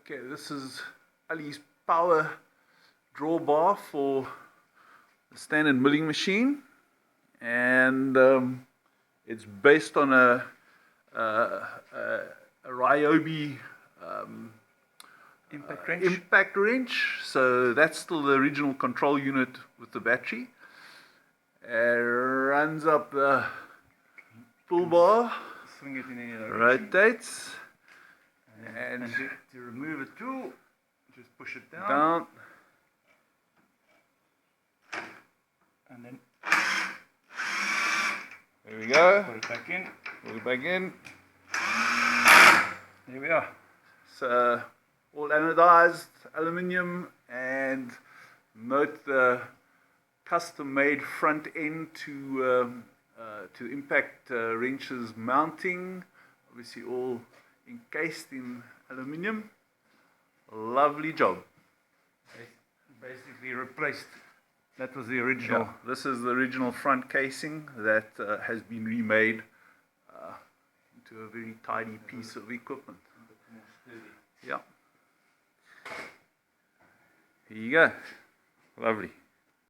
Okay, this is Ali's power drawbar for the standard milling machine, and it's based on a Ryobi impact wrench. So that's still the original control unit with the battery. It runs up the pull bar, swing it in any direction. rotates, and to remove a tool, just push it down. And then there we go. put it back in. Put it back in. There we are. So all anodized aluminium, and note the custom-made front end to impact wrenches mounting. Obviously all encased in aluminium. Lovely job. Basically replaced. That was the original. Yeah, this is the original front casing that has been remade into a very tidy piece of equipment. Yeah. Here you go. Lovely.